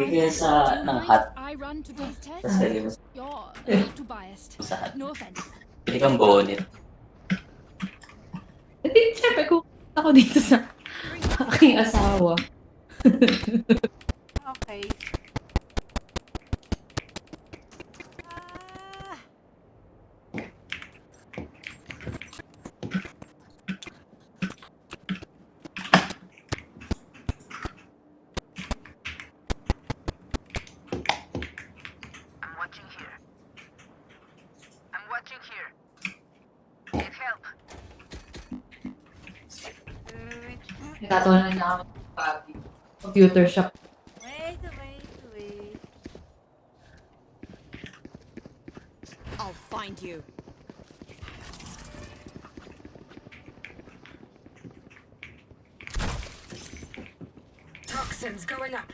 Kaya sa ng hot. Tapos pwede mo sa hot. Pwede kang bonnet. Hindi, syempre, kung ako dito sa aking asawa. Okay. Ah, wait, Nagkatawa na niya ako ng papi. Computer shop. wait. I'll find you. Toxins going up.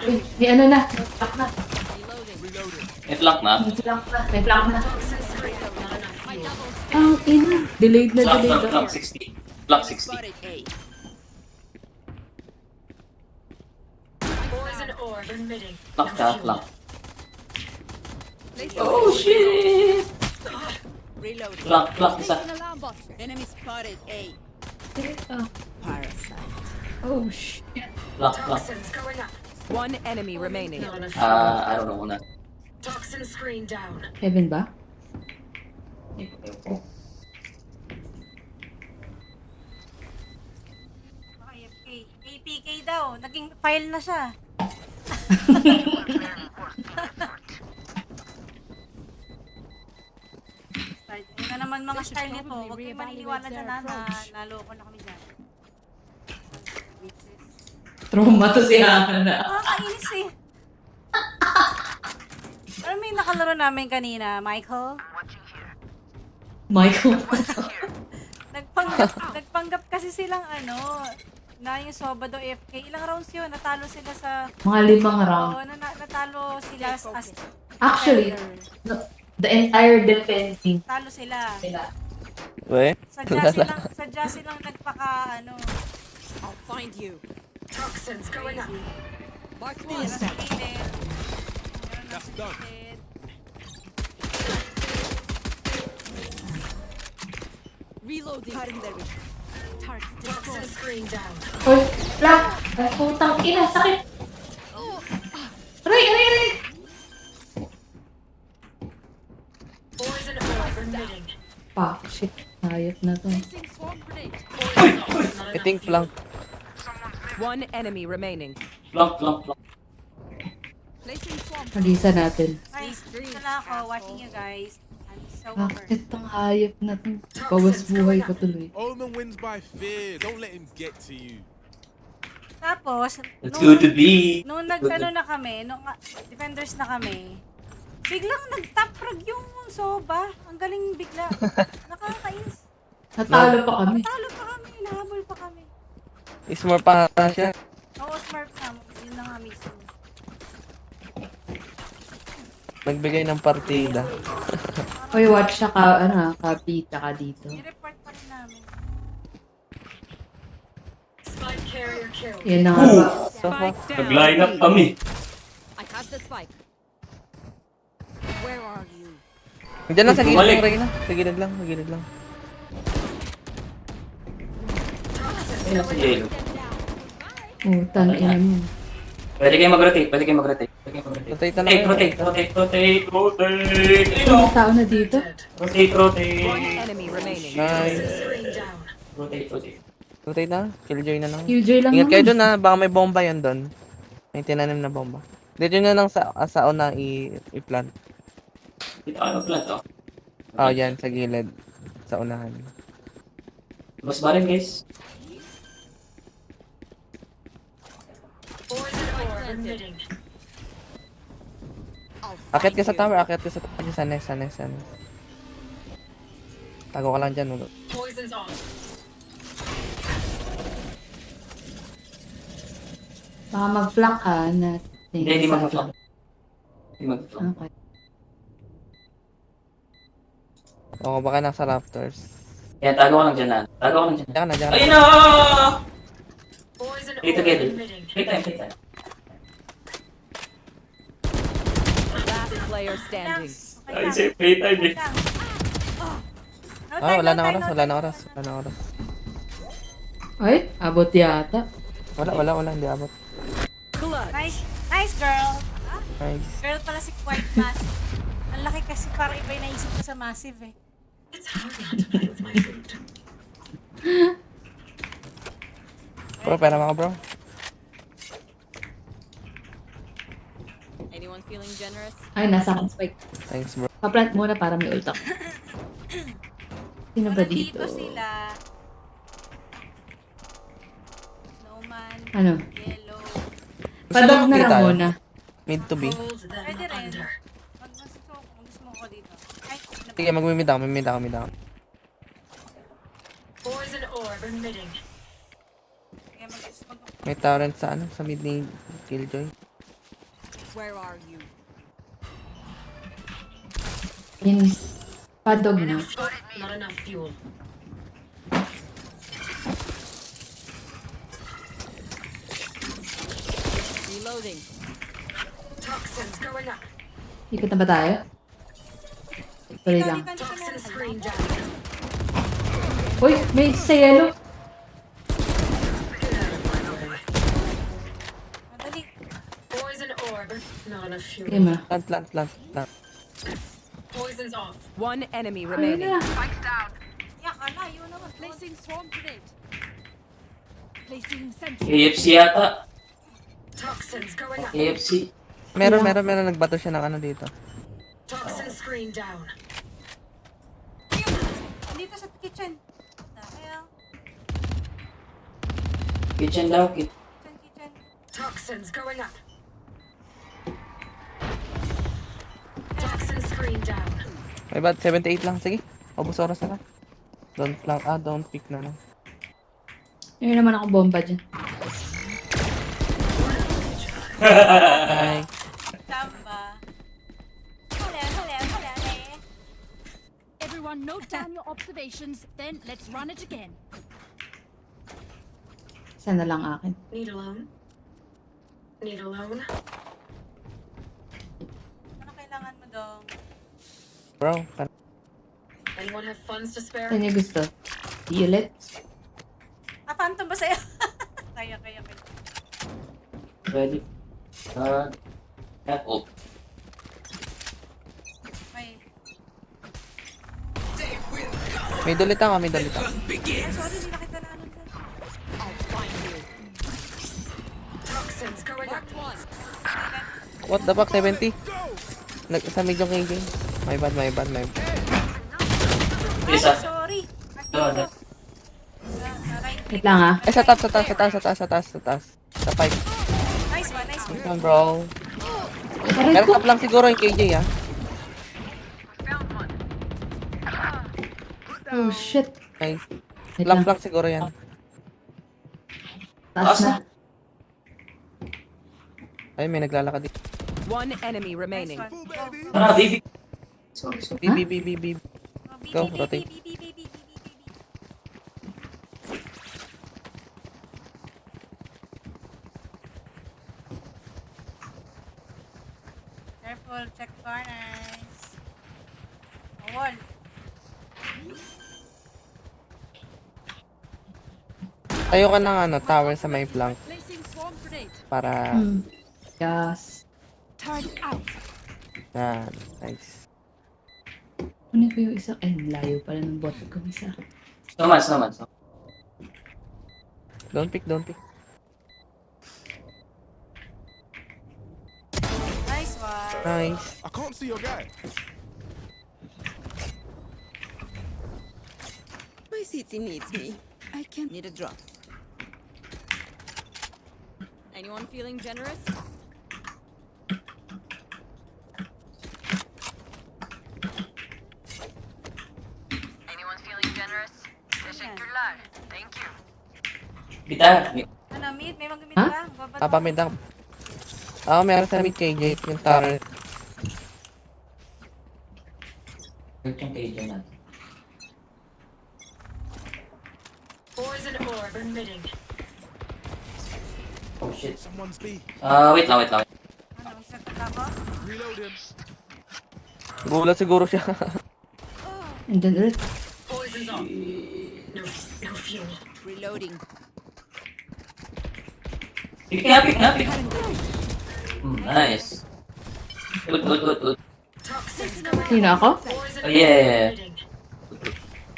Uy, may ano na. May flank na. May flank na. May flank na. May flank na. Ang ina. Delayed na, Flank, delayed flank, na. flank 60. Flank 60. Spotted A. Poison orb emitting. Flank ka, flank. Oh, shit! Reloading. Flank, flank isa. Enemy spotted A. Ah. Parasite. Oh, shit. Flank, flank. Toxins going up. One enemy remaining. I don't know muna. Toxin screen down. Heaven ba? AFK. APK daw. Naging file na siya. Yun na naman mga style nito. Huwag kayong maniniwala dyan na naloko na kami dyan. Trauma to si Hana. Nakakainis eh. Ano may nakalaro namin kanina, Michael? Michael. Nagpanggap kasi silang na yung Sobado FK. Ilang rounds yun? Natalo sila sa... Mga 5 round. Oo, natalo sila as... Actually, defender. the entire defense team Talo sila. sila. Weh? Sadya silang nagpaka, I'll find you. Toxins going up. Mark meron this. sa gilid. That's done. Reloading. Cutting their vision. Target Toxin destroyed. screen down. Uy, flank! Ay, putang ina, sakit! Aray, aray, aray! Poison orb emitting. Fuck, shit. Hayop na to. I think flank. One enemy remaining. Flank, flank, flank. Placing swamp. Nagisa natin. Ay, ito na ako, watching you guys. I'm so over. Bakit tong hayop na to? Bawas buhay ko tuloy. Omen wins by fear. Don't let him get to you. Tapos, It's good to be. nung nagtano na kami, nung defenders na kami, biglang nag-top frag yung Soba. Ang galing bigla. Nakakainis. Natalo pa kami. Talo pa kami, nahabol pa kami. Is more pa siya. Oo, smart na. Yun na nga mismo. Nagbigay ng partida. Uy, watch siya ka, kapita ka dito. I-report pa rin namin. Spike carrier killed. Yan na nga ba? Spike down. Nag-line up kami. I have the spike. Where are you? Diyan lang sa gilid Bumalik. ng Reyna. Sa gilid lang, sa gilid lang. Ayun sa yellow. Utang ina mo. Pwede kayo mag-rotate, pwede kayo mag-rotate. Rotate na lang Rotate, kayo. rotate, rotate, rotate. May tao na dito. Rotate, One rotate. enemy remaining. Nice. Screen down. Rotate, rotate. Rotate na. Killjoy na lang. Killjoy lang Ingat kayo naman. dun ha. Baka may bomba yan dun. May tinanim na bomba. Dito nyo lang sa una i-plant. Dito kayo mag-plant, oh. Oh, yan. Sa gilid. Sa unahan. Mas barin, guys. Poison orb emitting. I'll Akit ka find sa you. tower. Akit ka sa tower. Sa nest, sa nest, sa nest. Tago ka lang dyan. Poison's on. Baka mag-flank ka na. Hindi mag-flank. Hindi mag-flank. Okay. Oo, baka nasa Raptors. Yan, tago ka lang dyan na. Tago ka lang dyan. Diyan ka na, diyan ka Ayun na. na! Poison Play orb together. emitting. Play time, play time. Last player standing. Ay, sir, play time eh. Ah, wala na oras, wala na oras, wala na oras. Ay, abot yata. Wala, hindi abot. Clutch. Nice girl. Ah, Nice. girl pala si Quite Massive. Ang laki kasi parang iba yung naisip ko sa Massive eh. It's hard not to play with my food. Bro, pera mo ka, bro. Anyone feeling generous? Ay, nasa akin spike. Thanks, bro. Pa-plant muna para may ult ako. Sino ba Nandito dito? sila. Snowman, Ano? yellow. Padog na Hindi lang tayo. muna. Mid to B. Hold them Pwede rin. under. Mag-gusto mo ko dito. Ay, Sige, mag-mid ako, mid ako. Poison orb emitting. Sige, mag-gusto. May torrent sa ano, sa mid ni Killjoy. Where are you? Yun, padog na. Not enough fuel. Reloading. Toxins going up. Ikot na ba tayo? Tuloy lang. Toxin screen down. Uy, may sa yellow. Madali. Poison orb. Not enough fuel. Okay, ma. Plant. Poison's off. One enemy Ayun remaining. na. Yak, ala, yun naman. Placing swarm grenade. Placing sentry. KFC yata. Toxins going up. KFC. Meron nagbato siya ng ano dito. Toxin screen down. Dito sa kitchen. Kaya, Kitchen daw, kitchen. Toxins going up. Toxin screen down. May bad, 78 lang, sige. Ubus oras na lang. Don't pick na lang. Yun naman ako bomba dyan. Hi. Tamba. Huli. Everyone note down your observations, then let's run it again. Isa na lang akin. Need alone? Need alone? Ano kailangan mo dong? Bro, Anyone have funds to spare? Saan niyo gusto? Ulit? Ah, phantom ba sa'yo? Kaya. Ready? Oh. May. may dulit ako. Ay, sorry, hindi nakita na ano dyan. Toxins going up. What the fuck, 70? Sa mid yung KJ. My bad. Ay, Isa. sorry. No, no. Wait lang ah. Sa taas. Sa pipe. Nice one. Come bro. Aray Pero ko. top lang siguro yung KJ ah. Oh shit. Okay. Wait lang. Lang siguro yan. Taas na. Ay, may naglalakad dito. One enemy Nice remaining. one. Go. Ah, baby. Sorry. B. Go, Go, rotate. B. Careful, check corners. Wall. Tayo ka ng ano, tower sa may flank Placing swarm grenade. para Yes. Turn out. na nice. Kunin ko yung isa. Ay, layo pala ng bot ko isa. Snowman. Don't pick. Nice one. Nice. I can't see your guy. My city needs me. I can't need a drop. Anyone feeling generous? Bita. Ano, mid? May mag-mid Ha? ba? Babad Papa mid ako. Meron sa mid KJ, yung tower. Yung KJ natin. Poison orb emitting. Oh shit. Someone's B. Wait lang, wait lang. Ano, set up ako? Reload him. Gulat siguro siya. And then ulit. Poison's off. No fuel. Reloading. Pick na, pick na, pick na. Nice. Good, good, good, good. Toxins going Sino ako? Poison Oh, yeah. orb emitting.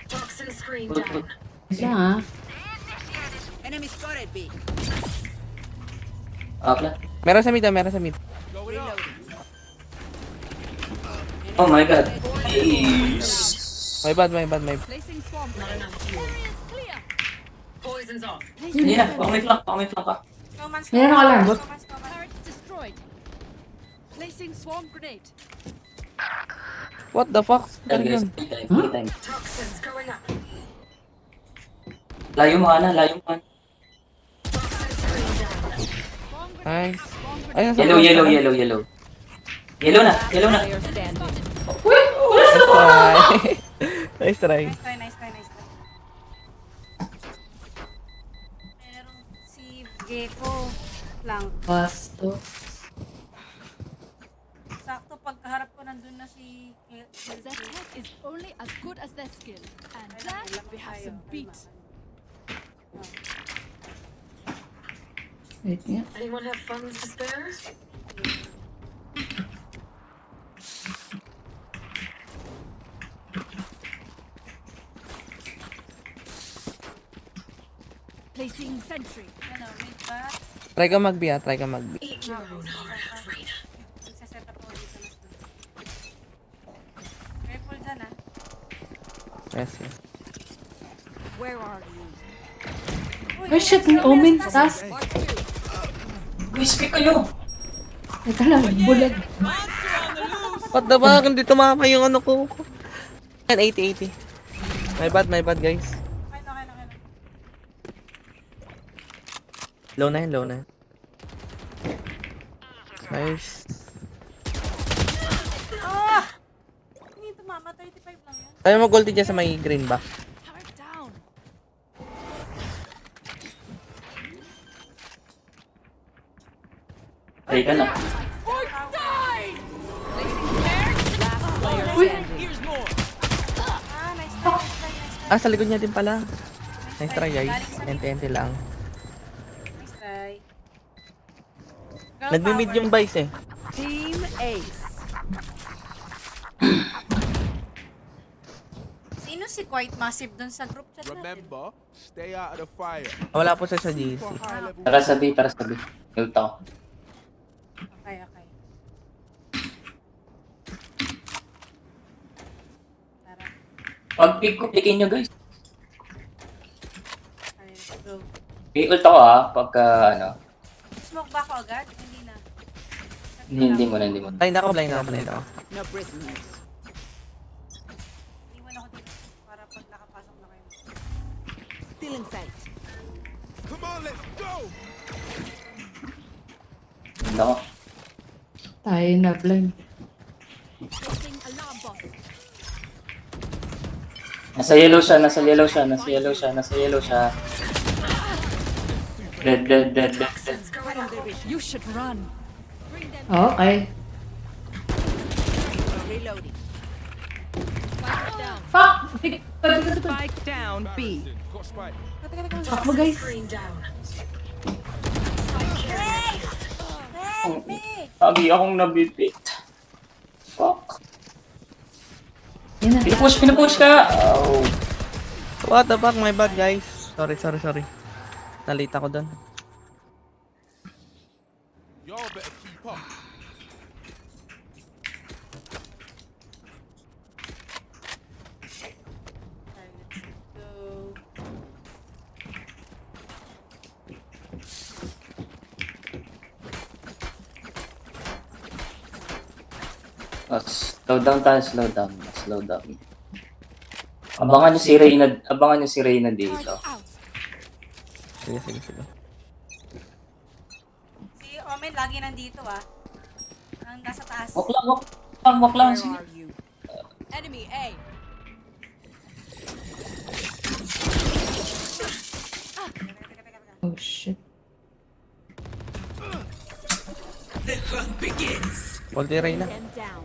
Toxin screen Good, good. down. Isa ah. Enemy spotted B. Pla. Meron sa mid, meron sa mid. Going up. Oh my god. Jeez. My bad, my bad, my bad. Placing swarm. Not enough fuel. Area's clear. Poison's off. Hindi na, baka may flank, baka may flank ka. Snowman, Meron ako alarm bot. snowman, snowman. Turret destroyed. Placing swarm grenade. What the fuck? Dahil Ano guys, yun? play time. Toxins going up. Layo mo ka na, layo mo ka na. Toxin screen down. Nice. Ay, nasa Yellow, front yellow, ka na. yellow, yellow. Yellow na, yellow na. Player standing. Nice try. Nice try. Nice try, nice try, nice try. Meron si Gecko lang. Basto. Sakto pagkaharap ko nandun na si Their tech is only as good as their skill. And that we have some beat. Wait nga. Anyone have funds to spare? Placing sentry. Ano, wait ba? Try ka mag-B ah, try ka mag-B. Eat your own heart, Reyna. Nagsaset up ako dito na siya. Careful dyan ah. Yes, yes. Where are you? Oh shit, may omen. Tas. Uy, speak kayo. Teka lang, bulag. What the fuck? Hindi tumama yung ano ko. 80-80. My bad guys. Okay na, okay na, okay na. Low na yun, low na yun. Nice. Ah! Hindi tumama, 35 lang yan. Tayo mag-ulti dyan sa may green ba? Turret down. Play ka na. Player Uy. standing. Ah, nice try, nice try, nice try. Ah, sa likod niya din pala. Nice try guys. Galing sa mid. Ente-ente lang. Nice try. Girl Nagmi-mid power. yung Vice eh. Team Ace. Sino si Quite Massive dun sa group chat natin? Remember, stay out of the fire. Wala po siya sa GC. For high level. Tara sa B, tara sa B. Ult ako. Okay, okay. Tara, Pag pick ko, pickin nyo guys. okay, let's go. May ult ako pagka ano. Smoke ba ako agad? Hindi na. Hindi mo na, hindi mo na. Blind ako, blind ako, blind ako. No prisoners. Iwan ako dito para pag nakapasok na kayo. Still in sight. Come on, let's go. Hindi ako. Tayo na, blind. Placing alarm bot. Nasa yellow siya, nasa yellow siya, nasa yellow siya, nasa yellow siya. Dead, dead, dead, dead, dead. Toxins going up. You should run. Bring them Okay. Reloading. spike down. Fuck! Spike down B. Embarrassing. Got spike. Fuck mo guys. Screen down. Help me! Lagi akong nabipit. Fuck. Yan na. Pinupush ka! Oh. What the fuck, my bad guys. Sorry. Nalita ko doon. Y'all better keep up. Okay, let's go. Slow down tayo, slow down. Slow down. Abangan niyo si Reyna dito. Turret out. Sige. Si Omen lagi nandito ah. Ang nasa taas. Walk lang. Where Sige. are you? Enemy A. Ulti Reyna. Them down.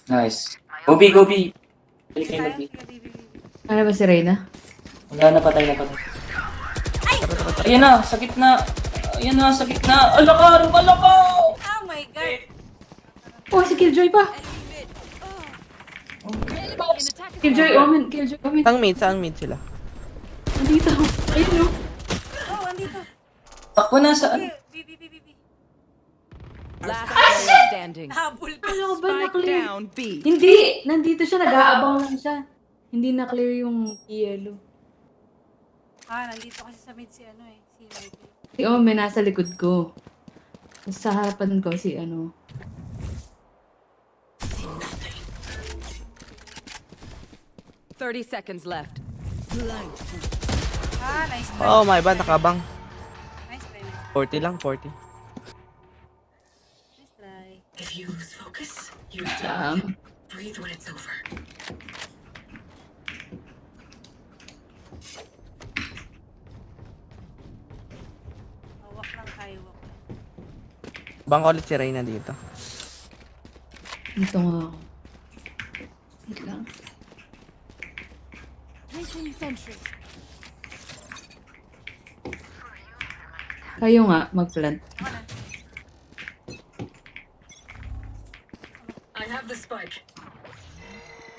Nice. Gobi, Gobi. Balik kayo Tayo, mag-B. sige, baby. Ano ba si Reyna? Wala na, patay na, patay. Ayan na, sa gitna. Ayan na, sa gitna. Alakar! Alakar! Oh my God. Oh, si Killjoy pa! Enemy in attack. Killjoy Omen, Killjoy Omen. Saan mid sila? Nandito. Ayun, oh. Oh, andito. Ako na saan? B. Last player standing. Nahabol ko. Ano ba Spike na-clear? down B. Hindi! Nandito siya, nag-aabang lang siya. Hindi na-clear yung yellow. Nandito kasi sa mid si ano eh. Si Michael. Si Omen nasa likod ko. Tapos sa harapan ko si ano. 30 seconds left. Nice try. Oh my bad, nakabang. Nice try. 40 lang, 40. Nice try. If you lose focus, you're done. Breathe when it's over. Walk lang tayo. Walk lang. Bang ulit si Reyna dito. Dito nga ako. Wait lang. Placing sentry. Kayo nga, mag-plant. I have the spike.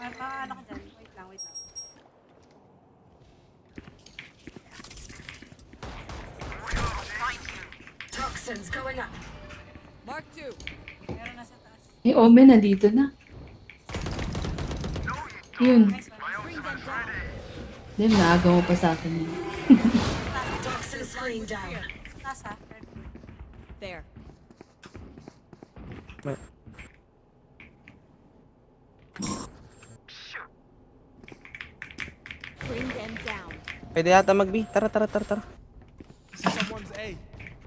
Ano ko dyan? Wait lang. Toxins going up. Mark 2. Meron na sa taas. Eh, Omen, nandito na. Yun. Nice one. Then, naaga mo pa sa akin yun. Toxin screen down. Sa taas ha. There. Bring them down. Pwede yata mag-B. Tara. Someone's A.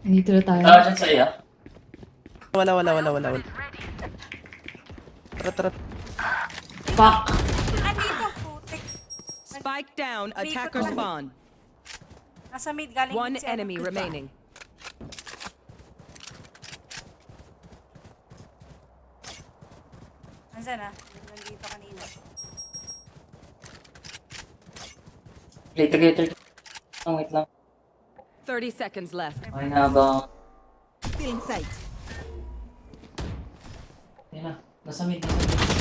Nandito na tayo. Dyan sa iya. Wala. Tara. Fuck! Andito. Putik. Spike down. Attacker spawn. Nasa mid galing. One si ano. enemy remaining. Andiyan ha. Nandito kanina. Later. Oh, wait lang. 30 seconds left. Ay na ba? Feeling sight. Ayan na. Nasa mid.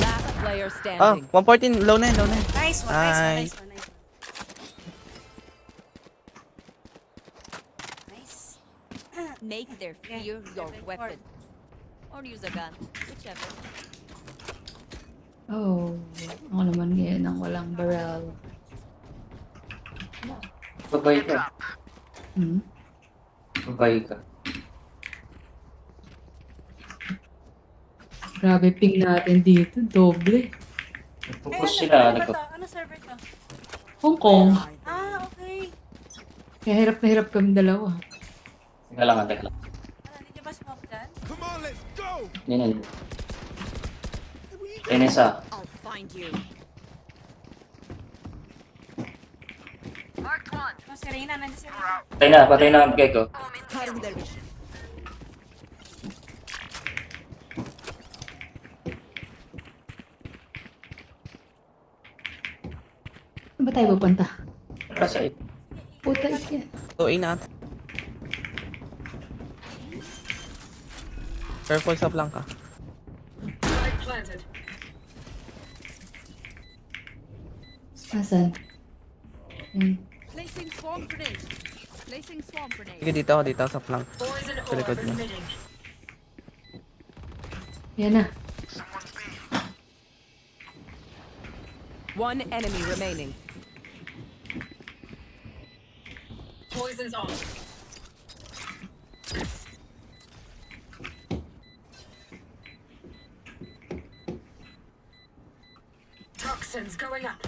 Last player Oh, standing. 114. Low na. Nice one. Nice. Nice. Make their fear your weapon. Or use a gun. Whichever. Oh, ako naman ngayon ang walang barrel. Babay ka. Hmm? Babay ka. Grabe ping natin dito. Doble. Nagpupus sila. Ano ba to? Ano server to? Hong Kong. Okay. Kaya hirap na hirap kami dalawa. Teka lang. Hindi niyo ba smoke dyan? Come on, let's go. Yan. Tenesa. I'll find you. Oh, si Reyna. Nandiyan si Reyna. Patay na ang gecko. Cutting their vision. Saan ba tayo pupunta? Para sa it. Puta isya. So, A na ata. Careful sa flank ka. Spike planted. Asan? Yan. Placing swarm grenade. Placing swarm grenade. Sige, dito ako sa flank. Poison Sa likod orb mo. emitting. Yan na. One enemy remaining. Poison's on. Toxins going up.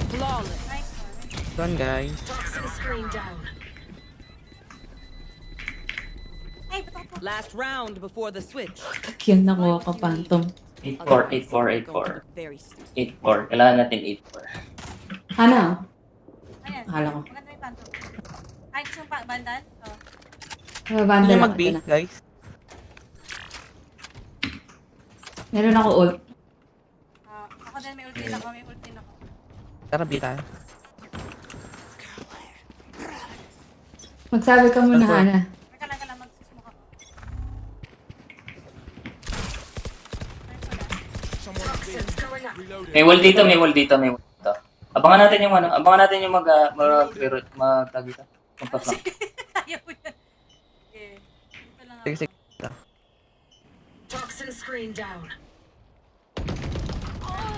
Flawless. Nice one. Run, guys. Toxin screen down. Ay, ba't ako? Last round before the switch. Yan nakuha ka, Phantom. 8-4. Very soon. 8-4. Kailangan natin 8-4. Ano? Ayan. Akala ko. Maganda yung panto. Ay, gusto mong bandan? Oh. Ano Vandal yung ako mag-B, na. guys? Meron ako ult. Ako din, may ulti na ako, may ulti na ako. Tara, B tayo. Magsabi ka muna, Ako. Hana. Teka lang, magsismoke ako. Toxins going up. Reloading. May wall dito, may wall dito, may wall dito. Abangan natin yung ano, abangan natin yung mag-tag dito. Magpa-flank. Ayaw ko yan. Okay. Dito lang ako. Sige, sige. Toxin screen down.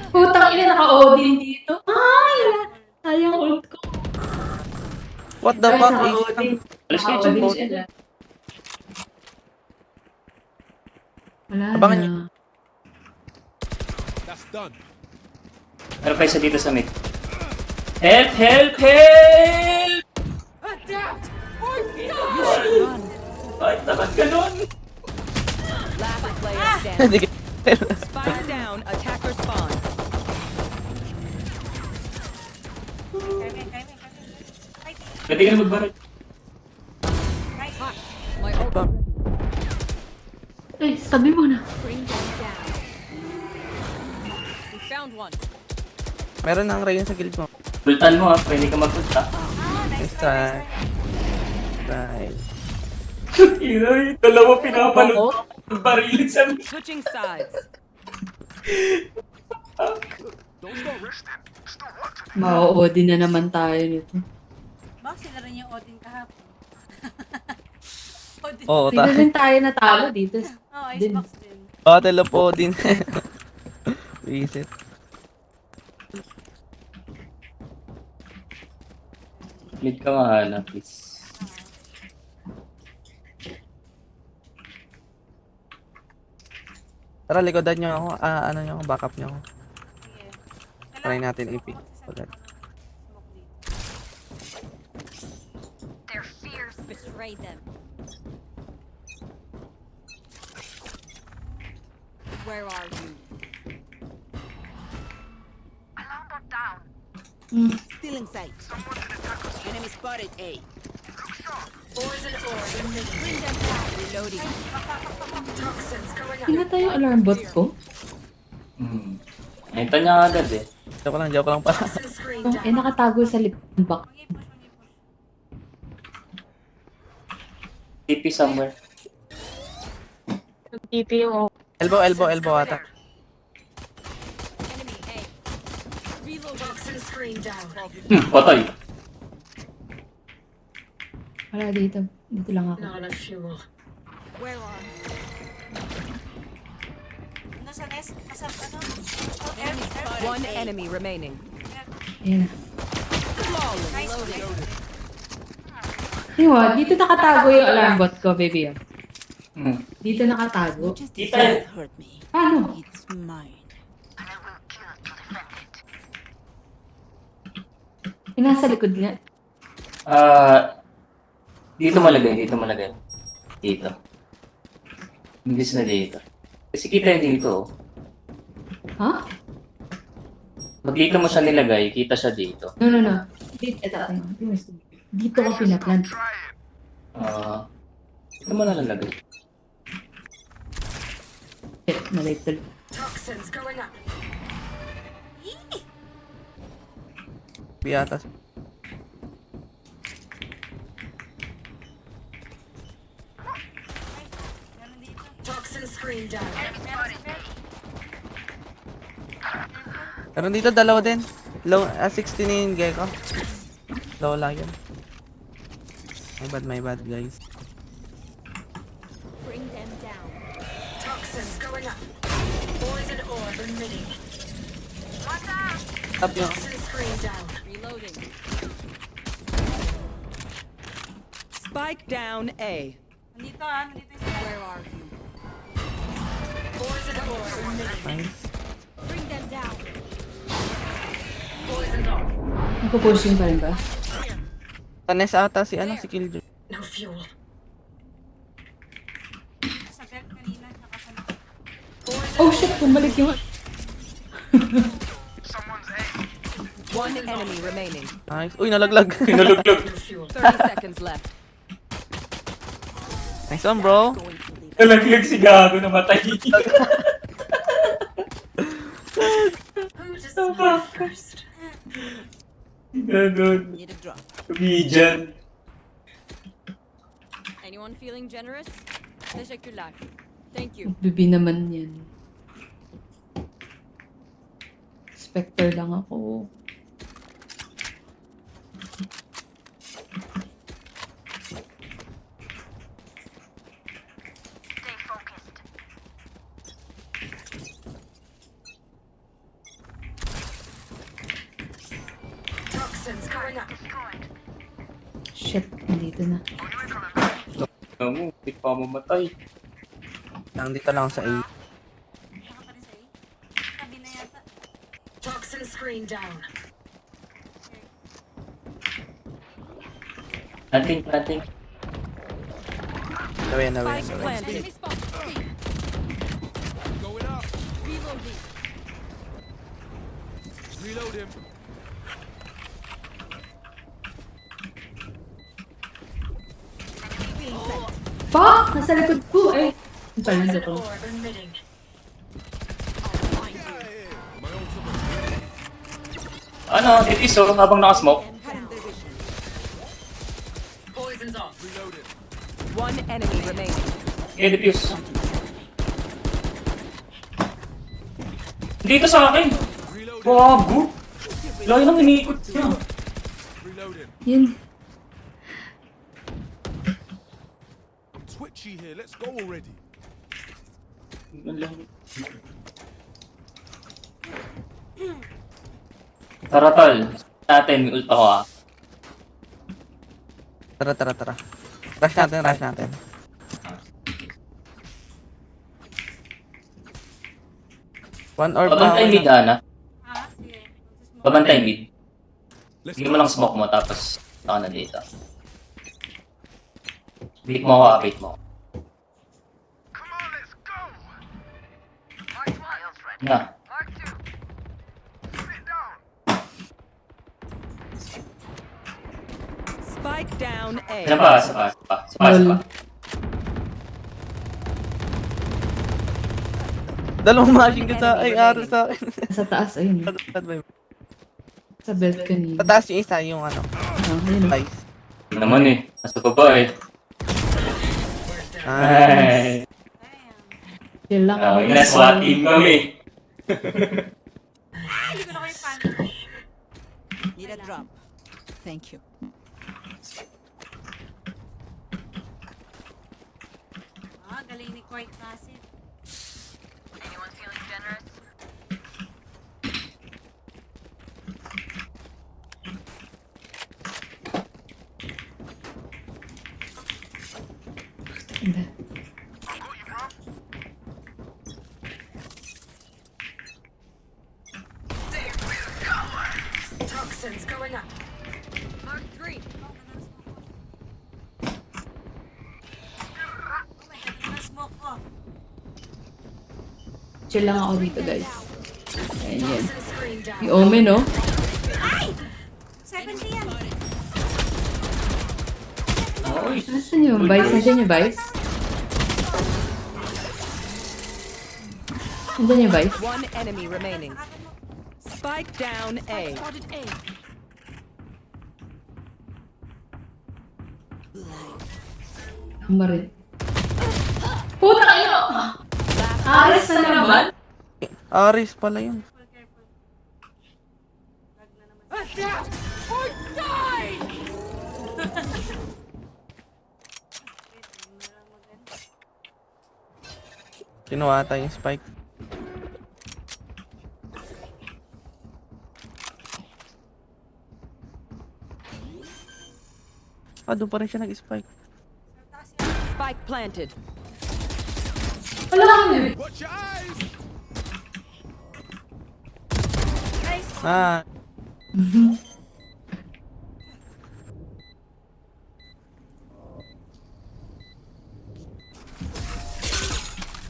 Putang ina, naka-Odin dito. Ay, sayang ult ko. What the Guys, fuck? naka-Odin. Alis kayo Naka-Odin dyan, sila. Wala Abangan na. niyo. That's done. Meron pa isa dito sa mid. Help! Help! Help! Bakit naman ganun? Last player standing. Hindi ka- Spike down. Attacker spawn. Kaya. Pwede ka na magbaril. My ult. Ay, sabi mo na. Bring them down. We found one. Meron nang rayon sa guild mo. Ultan mo ha, pwede ka mag-ulta. Nice try. Nice. Inay, dalawa pinapalot. Barilin sa mid. Switching sides. Ma-Odin na naman tayo nito. Baka sila rin yung Odin kahapon. Odin. Oo, Dito ta. din tayo natalo dito. Oh, Din. icebox din. Battle of Odin. Visit. Mid ka mahana, please. Tara, likodan nyo ako. Ano nyo ako, backup nyo ako. Sige. Try natin Kailangan AP. ko magsisend Ulit. ako ng smoke dito. Betray them. Where are you? Still in sight. Enemy spotted A. Poison orb emitting. Reloading. Toxins going up. Pinatay yung alarm bot ko. Nakita niya agad eh. Joke lang pala. Toxin screen Oh, down. nakatago sa limbak. Mag-i-push. TP somewhere. Elbow ata. Enemy A. Reload. Toxin screen down. Patay. Wala dito. Dito lang ako. Not enough fuel. Where are you? Ano sa nest? Ano? Oh, air. One enemy remaining. Ayan na. Flawless. Nice. Yung what? Dito nakatago yung alarm bot ko, baby. Oh. Hmm. Dito nakatago. Kita. Hurt me. Paano? It's mine. Nasa likod niya. Dito malagay. Dito. Imbis na dito. Kasi kita yung dito. Oh. Ha? Pag dito mo siya nilagay, kita siya dito. No. Dito, dito ko pinaplant. Dito mo nalalagay. Shit, malate tuloy. Toxins going up. Biyatas. Meron dito. Toxin screen down. Meron dito dalawa din. Low, 16 yung Gecko. Low lang yun. My bad guys. Bring them down. Toxins going up. Poison orb emitting. Tap nyo. Toxin screen down. Reloading. Spike down A. Nandito yung sila. Where are you? Poison orb emitting. Nice. Bring them down. Poison orb. Nagpo-pushing pa rin ba? Tanes ata si Killjoy. No fuel. Sa belt kanina, nakasama. Oh shit, bumalik yung... One enemy remaining. Nice. Uy, nalaglag. Pinuluglog. No fuel. 30 seconds left. Nice one, bro. Nalaglag si Gago, namatay. Who to smile first? Gago. Need a drop. Comedian. Anyone feeling generous? Teşekkürler. Thank you. Bibi naman yan. Spectre lang ako. Toxins going up. Shit, nandito na. Ano mo, hindi pa mamatay. Nandito lang sa A. Baka pa rin sa A. Sabi na yata. Toxin screen down. Planting. Nawin. Spike planted. Enemy spot. Going up. Reloading. Reload him. Feeling sight. Fuck! Nasa likod ko eh. Ang pala nasa ko. Orb emitting. Ano, itiso habang nakasmoke. Cutting their vision. Poison's off. Reloading. One enemy remaining. Okay, defuse. Dito sa akin. Reloading. Gago. Layo nang iniikot niya. Reloading. Yun. I'm twitchy here. Let's go already. Tara tol. Natin, ult ako ah. Tara. Rush natin. One orb Babantay mid pa. Ana. Ha? Sige. Babantay mid. Let's Bigyan mo lang smoke mo tapos saka na dito. Bait mo ako, bait mo. Na. Spike down A. Isa pa. Lol. Dalawang mashing ka sa ay aro sa akin. Sa taas, ayun. Sa balcony. Pataas yung isa yung ano. Ayun. Nice. Hindi naman eh. Nasa baba eh. Nice. Ay. Chill lang ako. SWAT team kami. Hindi ko na kayo pan. Need a drop. Thank you. Galing ni Quite Passive. Hindi. Toxins going up. Mark 3. Na-smoke ko. Chill lang ako dito, guys. Ayan yan. Toxin screen down. Yung Omen, no? 70 yan. Uy. Nasaan yung Vice? Nandiyan yung Vice? Nandiyan yung Vice? One enemy remaining. Spike down A. Spotted A. Marin. Puta kayo! Ares na naman? Aris pala yun. Kinuha tayo yung spike. Doon pa rin siya nag-spike. Spike planted. Wala ka yun. Watch your eyes. Ah,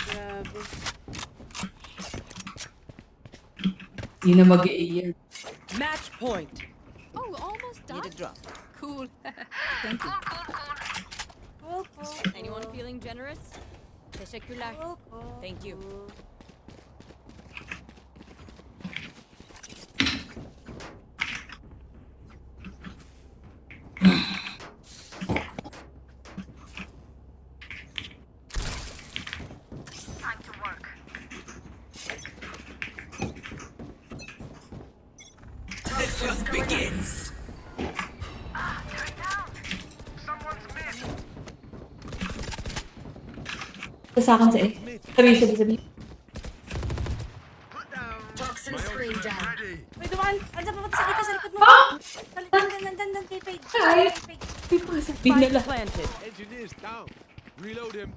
Grabe. Hindi na mag-i-air. Match point. Oh, almost Need done. a drop. Cool. Thank you. Cool, Anyone feeling generous? Teşekkürler. Thank you. Begins. Sa akin sa sabi. Toxin screen down. Uy, dumaan. Andiyan pa sa kita sa likod mo. Nandan, kay Paige. Ay. Kay Paige. Binala. Planted. Engineers down. Reload him.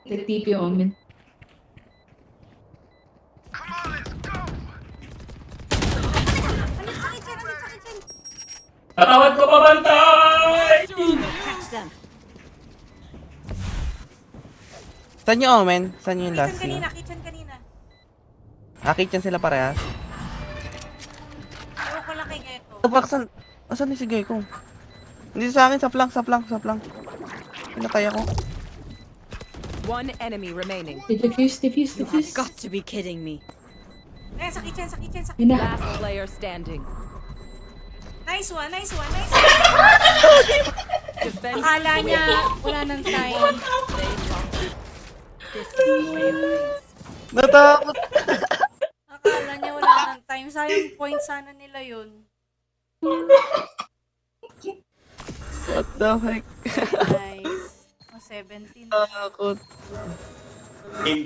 Nag-TP yung Omen. Andito sa kitchen. Katawad ko pabantay! Catch them. Saan yung Omen? Saan yung last Kitchen scene? kitchen kanina. Akit yan sila parehas. Ewan ko lang kay Gecko. Tabak, asan ni si Gecko? Hindi sa akin, sa flank. Pinatay ako. One enemy remaining. Diffuse. Got to be kidding me. Ayan, sa kitchen. Yun na. Last player standing. Nice one. Defend. Akala niya wala nang time. This is the way of things. Natakot! Akala niya wala nang time. Sayang point sana nila yun. What the heck? Nice. 17. Takot. Game.